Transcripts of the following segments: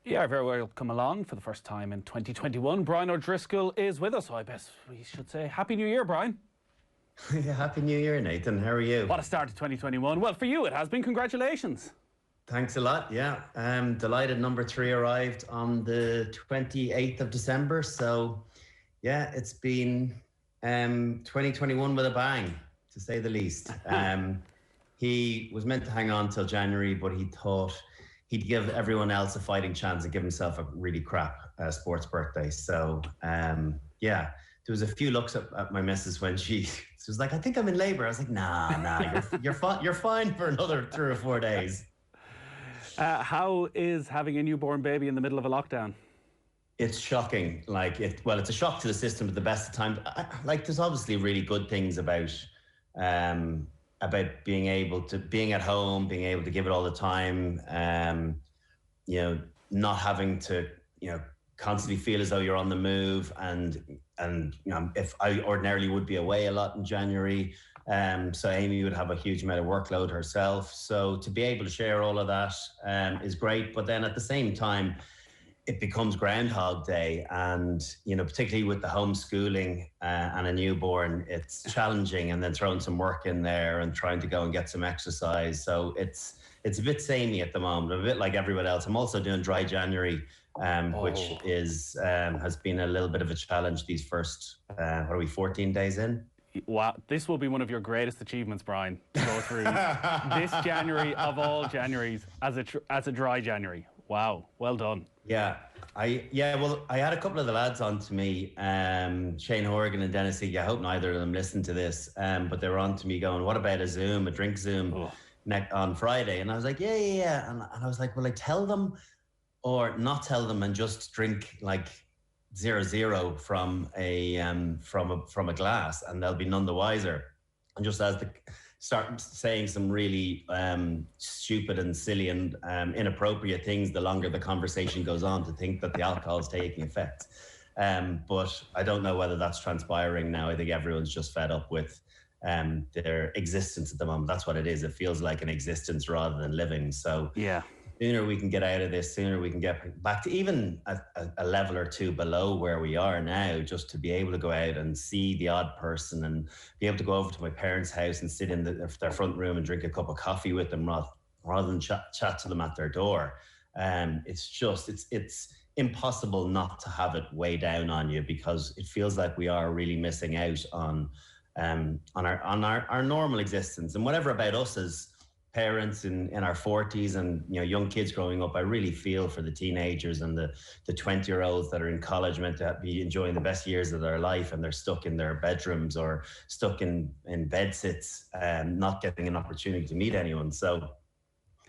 Yeah, very well come along for the first time in 2021. Brian O'Driscoll is with us, so I guess we should say Happy New Year, Brian. Yeah, Happy New Year, Nathan. How are you? What a start to 2021. Well, for you it has been. Congratulations. Thanks a lot. Yeah, delighted number 3 arrived on the 28th of December. So, yeah, it's been 2021 with a bang, to say the least. He was meant to hang on till January, but he thought he'd give everyone else a fighting chance and give himself a really crap sports birthday. So, yeah, there was a few looks at my missus when she was like, I think I'm in labour. I was like, nah, you're fine for another 3 or 4 days. How is having a newborn baby in the middle of a lockdown? It's shocking. It's a shock to the system at the best of times. There's obviously really good things about being at home, being able to give it all the time, not having to, constantly feel as though you're on the move. And if I ordinarily would be away a lot in January, so Amy would have a huge amount of workload herself. So to be able to share all of that is great. But then at the same time, it becomes Groundhog Day, and particularly with the homeschooling and a newborn, it's challenging. And then throwing some work in there and trying to go and get some exercise. So it's a bit samey at the moment, a bit like everyone else. I'm also doing dry January, which has been a little bit of a challenge these first 14 days in. Wow, this will be one of your greatest achievements, Brian, to go through this January of all Januaries as a dry January. Wow, well done. Yeah, I had a couple of the lads on to me, Shane Horgan and Dennis Egan. I hope neither of them listen to this, but they were on to me going, what about a drink Zoom on Friday? And I was like, yeah. And I was like, will I tell them or not tell them and just drink like 0-0 from a glass, and they'll be none the wiser? And just as start saying some really stupid and silly and inappropriate things the longer the conversation goes on, to think that the alcohol is taking effect. But I don't know whether that's transpiring now. I think everyone's just fed up with their existence at the moment. That's what it is. It feels like an existence rather than living. So yeah, sooner we can get out of this, sooner we can get back to even a level or two below where we are now, just to be able to go out and see the odd person and be able to go over to my parents' house and sit in their front room and drink a cup of coffee with them rather than chat to them at their door. It's impossible not to have it weigh down on you, because it feels like we are really missing out on our normal existence. And whatever about us as parents in our 40s and young kids growing up, I really feel for the teenagers and the 20-year-olds that are in college, meant to be enjoying the best years of their life, and they're stuck in their bedrooms or stuck in bed sits, not getting an opportunity to meet anyone. So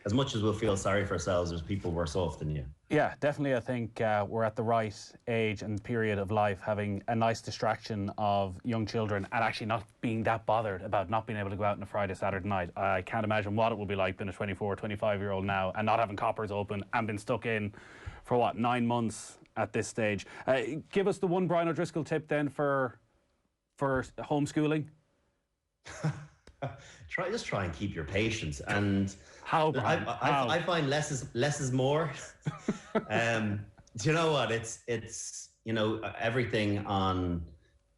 as much as we'll feel sorry for ourselves, there's people worse off than you. Yeah, definitely. I think we're at the right age and period of life, having a nice distraction of young children and actually not being that bothered about not being able to go out on a Friday, Saturday night. I can't imagine what it will be like being a 24, 25-year-old now and not having coppers open and been stuck in for 9 months at this stage. Give us the one Brian O'Driscoll tip then for homeschooling. Try and keep your patience. And how, I find less is more. Do you know what? It's everything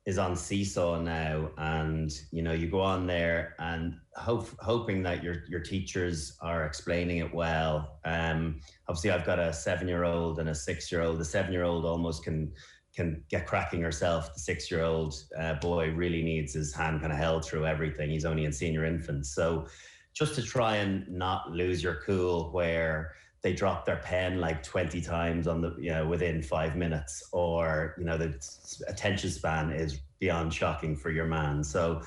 is on Seesaw now, and you go on there and hoping that your teachers are explaining it well. Obviously, I've got a 7-year-old and a 6-year-old. The 7-year-old almost can get cracking herself. The 6-year-old boy really needs his hand kind of held through everything. He's only in senior infants. So just to try and not lose your cool, where they drop their pen like 20 times on within 5 minutes, or the attention span is beyond shocking for your man. So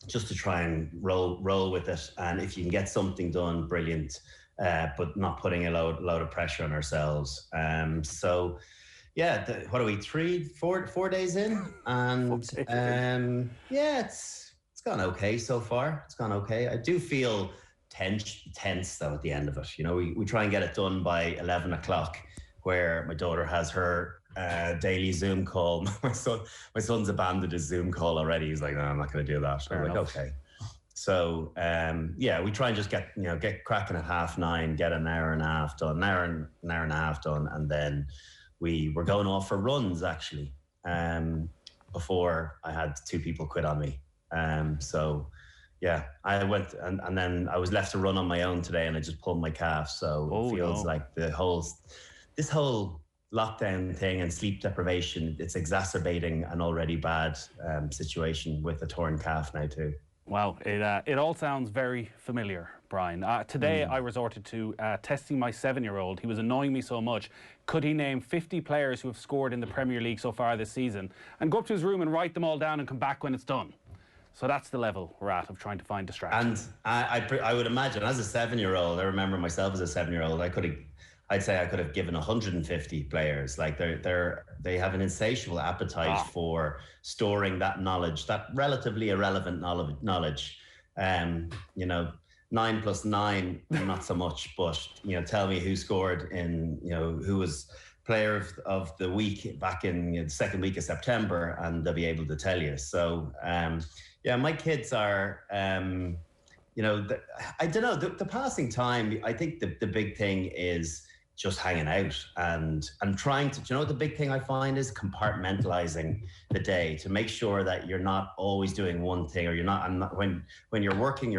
just to try and roll with it, and if you can get something done, brilliant, but not putting a load of pressure on ourselves. So yeah, what are we, 4 days in? And yeah, it's gone okay so far. It's gone okay. I do feel tense though at the end of it. We try and get it done by 11 o'clock, where my daughter has her daily Zoom call. My son's abandoned his Zoom call already. He's like, no, I'm not going to do that. I'm like, okay. So yeah, we try and just get cracking at 9:30, get an hour and a half done, an hour and a half done, and then we were going off for runs actually. Before I had 2 people quit on me. So yeah, I went and then I was left to run on my own today, and I just pulled my calf. So it feels like this whole lockdown thing and sleep deprivation, it's exacerbating an already bad situation with a torn calf now too. Wow, it all sounds very familiar, Brian. Today I resorted to testing my 7-year-old. He was annoying me so much. Could he name 50 players who have scored in the Premier League so far this season, and go up to his room and write them all down and come back when it's done? So that's the level we're at of trying to find distractions. And I would imagine, as a 7-year-old, I remember myself as a 7-year-old, I'd say I could have given 150 players. Like they have an insatiable appetite for storing that knowledge, that relatively irrelevant knowledge. 9 plus 9, not so much, but tell me who scored in, who was player of the week back in the second week of September, and they'll be able to tell you. So yeah, my kids are I don't know, the passing time. I think the big thing is just hanging out and trying to, the big thing I find is compartmentalizing the day to make sure that you're not always doing one thing, or when you're working,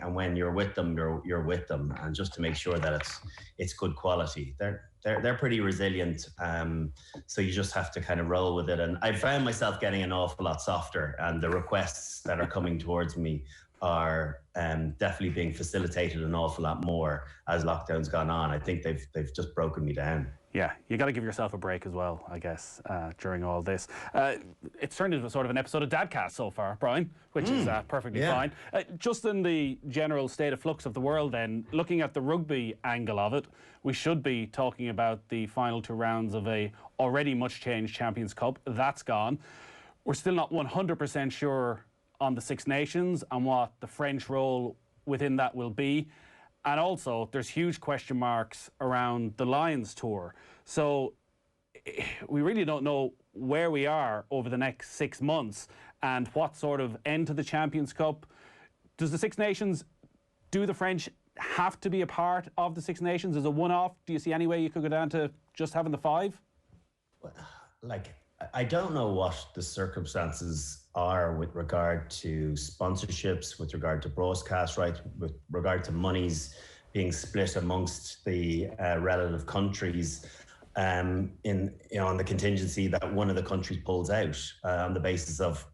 and when you're with them, you're with them, and just to make sure that it's good quality. They're pretty resilient, so you just have to kind of roll with it. And I found myself getting an awful lot softer, and the requests that are coming towards me are definitely being facilitated an awful lot more as lockdown's gone on. I think they've just broken me down. Yeah, you got to give yourself a break as well, I guess, during all this. It's turned into a sort of an episode of Dadcast so far, Brian, which is perfectly fine. Just in the general state of flux of the world then, looking at the rugby angle of it, we should be talking about the final 2 rounds of a already much changed Champions Cup. That's gone. We're still not 100% sure on the Six Nations and what the French role within that will be. And also, there's huge question marks around the Lions tour. So we really don't know where we are over the next 6 months and what sort of end to the Champions Cup. Does the Six Nations, do the French have to be a part of the Six Nations as a one-off? Do you see any way you could go down to just having the 5? Like, I don't know what the circumstances are with regard to sponsorships, with regard to broadcast rights, with regard to monies being split amongst the relative countries, on the contingency that one of the countries pulls out on the basis of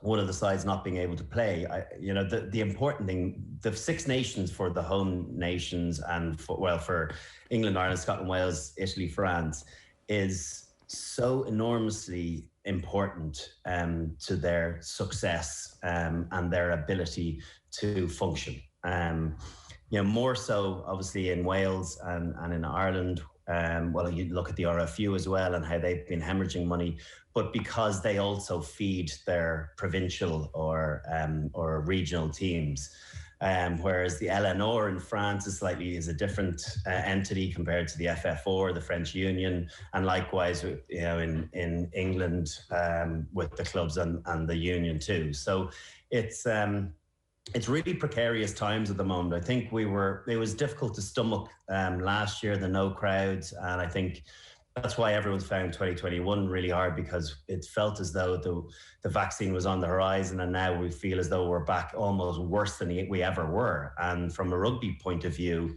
one of the sides not being able to play. The important thing, the Six Nations for the home nations and for England, Ireland, Scotland, Wales, Italy, France, is so enormously important to their success and their ability to function. More so, obviously, in Wales and in Ireland. You look at the RFU as well and how they've been hemorrhaging money, but because they also feed their provincial or regional teams. Whereas the LNR in France is a different entity compared to the FFO, the French Union, and likewise, in England with the clubs and the union too. So it's really precarious times at the moment. I think it was difficult to stomach last year, the no crowds, and I think that's why everyone's found 2021 really hard, because it felt as though the vaccine was on the horizon, and now we feel as though we're back almost worse than we ever were. And from a rugby point of view,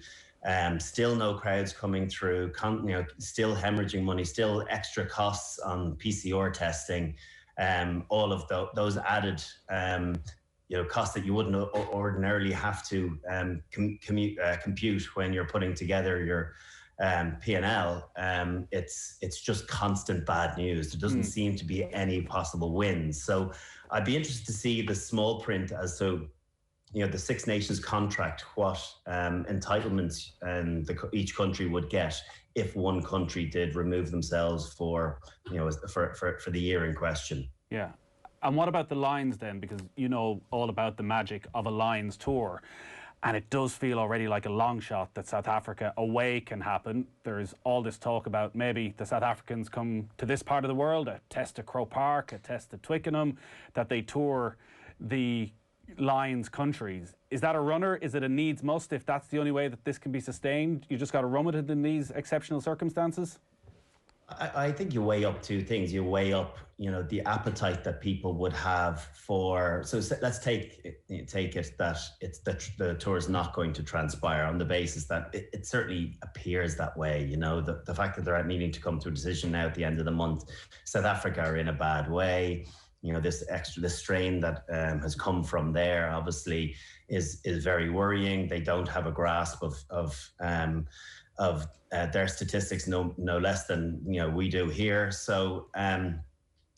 still no crowds coming through, still hemorrhaging money, still extra costs on PCR testing, all of those added costs that you wouldn't ordinarily have to compute when you're putting together your P&L. It's just constant bad news. There doesn't seem to be any possible wins. So I'd be interested to see the small print as to the Six Nations contract, what entitlements each country would get if one country did remove themselves for the year in question. Yeah. And what about the Lions then? Because you know all about the magic of a Lions tour. And it does feel already like a long shot that South Africa away can happen. There's all this talk about maybe the South Africans come to this part of the world, a test at Croke Park, a test at Twickenham, that they tour the Lions countries. Is that a runner? Is it a needs must? If that's the only way that this can be sustained, you just got to run with it in these exceptional circumstances? I think you weigh up two things. You weigh up, the appetite that people would have for. So let's take it that the tour is not going to transpire on the basis that it certainly appears that way. The fact that they're needing to come to a decision now at the end of the month. South Africa are in a bad way. This strain that has come from there obviously is very worrying. They don't have a grasp of their statistics no less than we do here. So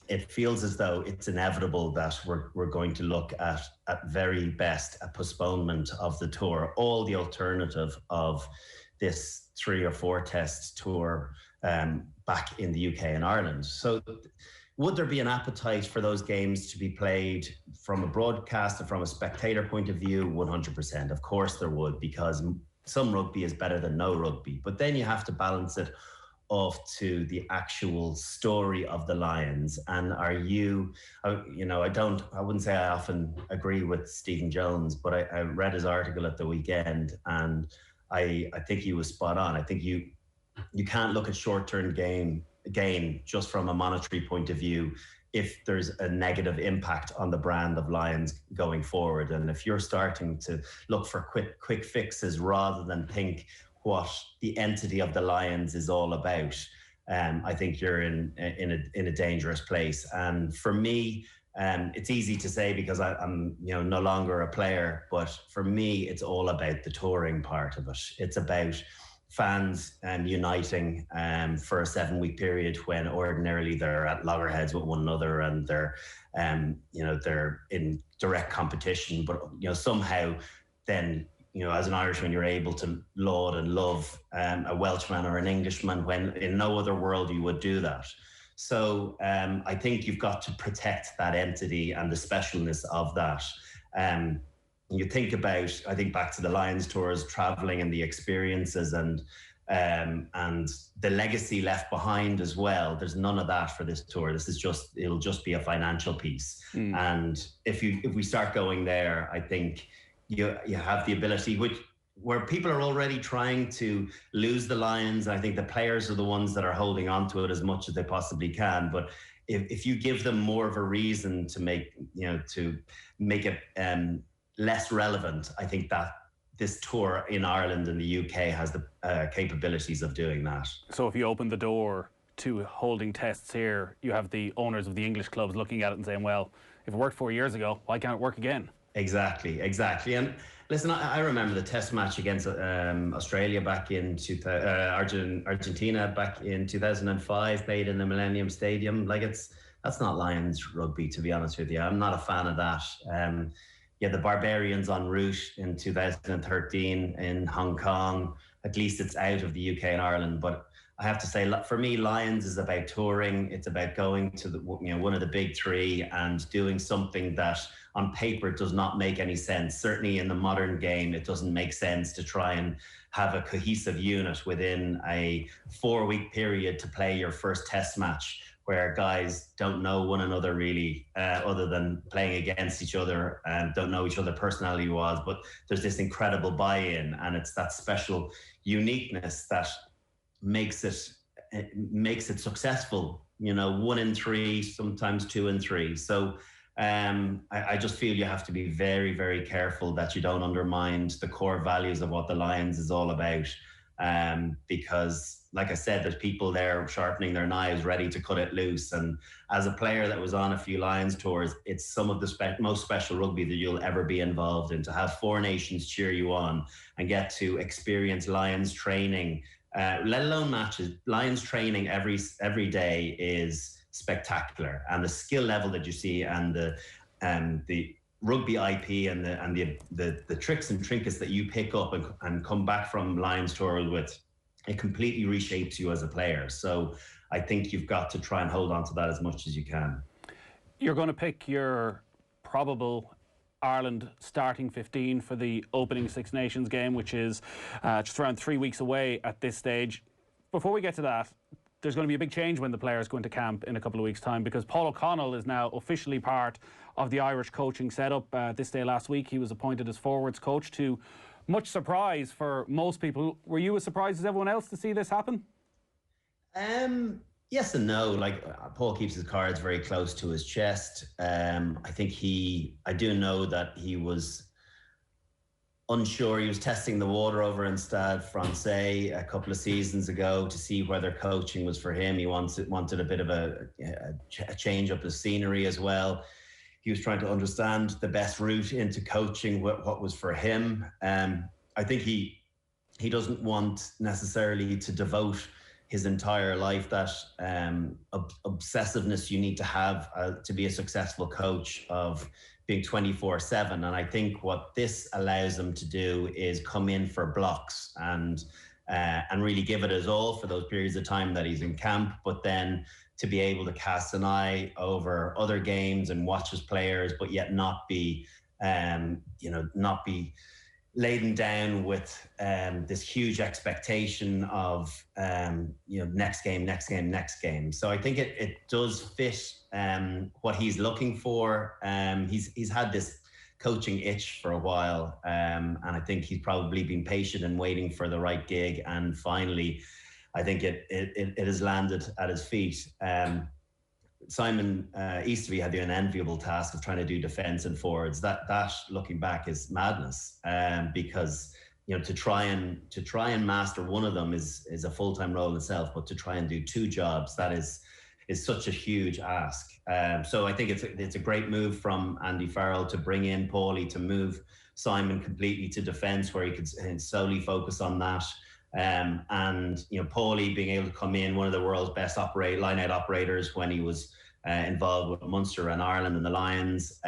it feels as though it's inevitable that we're going to look at very best a postponement of the tour. All the alternative of this 3 or 4 test tour back in the UK and Ireland. So would there be an appetite for those games to be played from a broadcast and from a spectator point of view? 100%. Of course there would, because some rugby is better than no rugby. But then you have to balance it off to the actual story of the Lions. And are you, I wouldn't say I often agree with Stephen Jones, but I read his article at the weekend and I think he was spot on. I think you can't look at short-term gain just from a monetary point of view if there's a negative impact on the brand of Lions going forward. And if you're starting to look for quick fixes rather than think what the entity of the Lions is all about, I think you're in a dangerous place. And for me, it's easy to say because I'm no longer a player, but for me, it's all about the touring part of it. It's about fans uniting for a 7-week period when ordinarily they're at loggerheads with one another and they're in direct competition. But somehow then as an Irishman you're able to laud and love a Welshman or an Englishman when in no other world you would do that. So I think you've got to protect that entity and the specialness of that. You think about, I think back to the Lions tours, traveling and the experiences and the legacy left behind as well. There's none of that for this tour. It'll just be a financial piece. And if we start going there, I think you have the ability, where people are already trying to lose the Lions. I think the players are the ones that are holding on to it as much as they possibly can. But if you give them more of a reason to make it less relevant, I think that this tour in Ireland and the UK has the capabilities of doing that. So if you open the door to holding tests here, you have the owners of the English clubs looking at it and saying, well, if it worked 4 years ago, why can't it work again? Exactly. And listen, I remember the test match against Australia back in Argentina back in 2005, played in the Millennium Stadium. That's not Lions rugby, to be honest with you. I'm not a fan of that. The Barbarians en route in 2013 in Hong Kong. At least it's out of the UK and Ireland. But I have to say, for me, Lions is about touring. It's about going to one of the big three and doing something that on paper does not make any sense. Certainly in the modern game, it doesn't make sense to try and have a cohesive unit within a 4-week period to play your first test match, where guys don't know one another really, other than playing against each other and don't know each other personality-wise. But there's this incredible buy-in, and it's that special uniqueness that makes it successful. 1 in 3, sometimes 2 in 3. So I just feel you have to be very, very careful that you don't undermine the core values of what the Lions is all about. Because, like I said, there's people there sharpening their knives, ready to cut it loose. And as a player that was on a few Lions tours, it's some of the most special rugby that you'll ever be involved in. To have 4 nations cheer you on and get to experience Lions training, let alone matches. Lions training every day is spectacular, and the skill level that you see, and the rugby IP and the tricks and trinkets that you pick up and come back from Lions tour with, it completely reshapes you as a player. So I think you've got to try and hold on to that as much as you can. You're going to pick your probable Ireland starting 15 for the opening Six Nations game, which is just around 3 weeks away at this stage. Before we get to that, there's going to be a big change when the players go into camp in a couple of weeks' time, because Paul O'Connell is now officially part of the Irish coaching setup. This day last week, he was appointed as forwards coach, to much surprise for most people. Were you as surprised as everyone else to see this happen? Yes and no. Like, Paul keeps his cards very close to his chest. I think I do know that he was unsure. He was testing the water over in Stade Francais a couple of seasons ago to see whether coaching was for him. He wanted a bit of a change up of scenery as well. He was trying to understand the best route into coaching, what was for him. I think he doesn't want necessarily to devote his entire life, that obsessiveness you need to have to be a successful coach, of being 24/7. And I think what this allows him to do is come in for blocks and really give it his all for those periods of time that he's in camp, but then to be able to cast an eye over other games and watch his players, but yet not be laden down with this huge expectation of next game. So I think it does fit what he's looking for. He's had this coaching itch for a while, and I think he's probably been patient and waiting for the right gig, and finally I think it has landed at his feet. Simon Easterby had the unenviable task of trying to do defence and forwards. That looking back is madness, because to try and master one of them is a full-time role in itself, but to try and do two jobs, that is such a huge ask. So I think it's a great move from Andy Farrell to bring in Paulie, to move Simon completely to defence, where he could solely focus on that. And Paulie being able to come in, one of the world's best line-out operators when he was involved with Munster and Ireland and the Lions.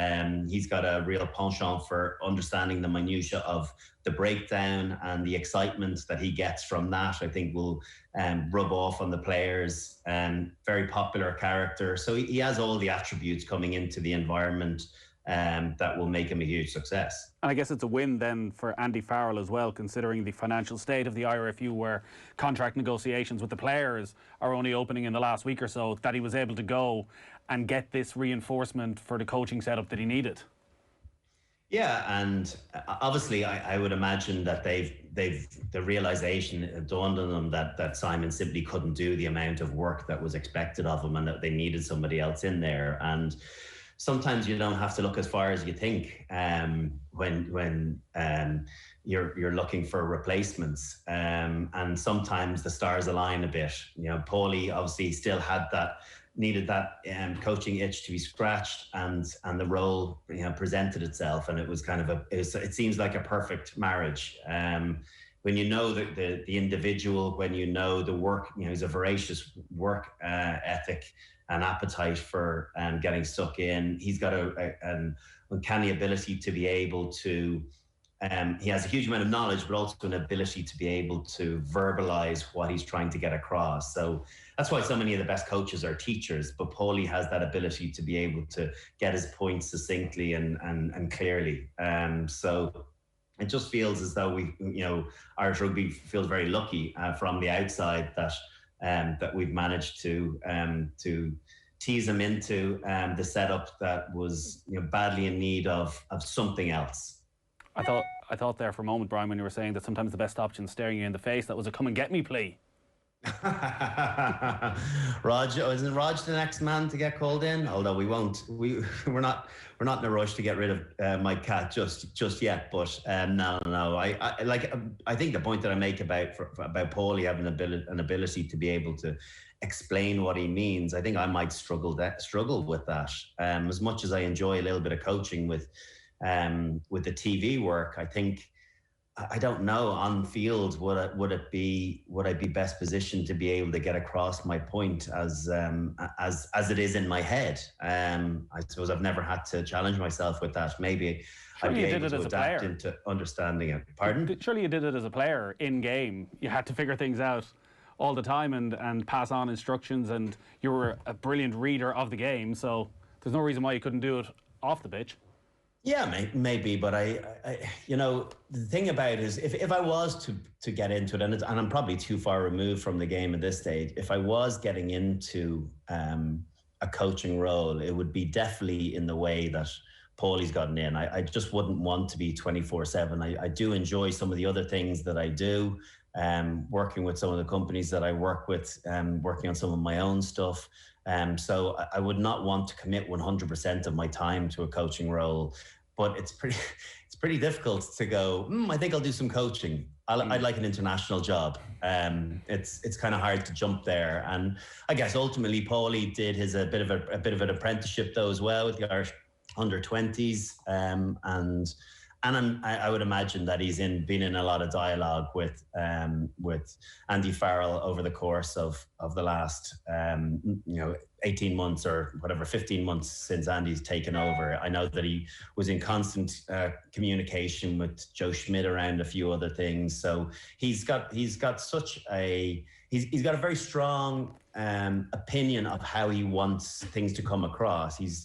He's got a real penchant for understanding the minutiae of the breakdown, and the excitement that he gets from that, I think, will rub off on the players. Very popular character. So he has all the attributes coming into the environment that will make him a huge success. And I guess it's a win then for Andy Farrell as well, considering the financial state of the IRFU, where contract negotiations with the players are only opening in the last week or so, that he was able to go and get this reinforcement for the coaching setup that he needed. Yeah, and obviously I would imagine that the realization dawned on them that Simon simply couldn't do the amount of work that was expected of him, and that they needed somebody else in there. And sometimes you don't have to look as far as you think when you're looking for replacements, and sometimes the stars align a bit. Paulie obviously still needed that coaching itch to be scratched, and the role presented itself, and it was it seems like a perfect marriage. When you know the individual, when you know the work, he's a voracious work ethic and appetite for getting stuck in. He's got an uncanny ability to be able to, he has a huge amount of knowledge, but also an ability to be able to verbalize what he's trying to get across. So that's why so many of the best coaches are teachers, but Paulie has that ability to be able to get his points succinctly and clearly. So it just feels as though Irish Rugby feels very lucky from the outside that we've managed to tease him into the setup that was badly in need of something else. I thought there for a moment, Brian, when you were saying that sometimes the best option is staring you in the face, that was a come and get me plea. Isn't Rog the next man to get called in? Although we won't. We're not in a rush to get rid of Mike Catt just yet. But no. I think the point that I make about Paulie having an ability to be able to explain what he means, I think I might struggle with that. As much as I enjoy a little bit of coaching with the TV work, I think, I don't know, on field would I be best positioned to be able to get across my point as it is in my head. I suppose I've never had to challenge myself with that. Maybe I'd be able to adapt into understanding it. Pardon? Surely you did it as a player in game. You had to figure things out all the time and pass on instructions, and you were a brilliant reader of the game. So there's no reason why you couldn't do it off the pitch. Yeah, maybe, but the thing about it is, if I was to get into it, and I'm probably too far removed from the game at this stage. If I was getting into a coaching role, it would be definitely in the way that Paulie's gotten in. I just wouldn't want to be 24/7. I do enjoy some of the other things that I do, working with some of the companies that I work with, working on some of my own stuff. So I would not want to commit 100% of my time to a coaching role, but it's pretty difficult to go. I think I'll do some coaching. I'd like an international job. It's kind of hard to jump there, and I guess ultimately Paulie did his a bit of an apprenticeship though as well with the Irish under-20s, and I would imagine that he's been in a lot of dialogue with Andy Farrell over the course of the last 18 months or whatever, 15 months since Andy's taken over. I know that he was in constant communication with Joe Schmidt around a few other things. So he's got a very strong opinion of how he wants things to come across. He's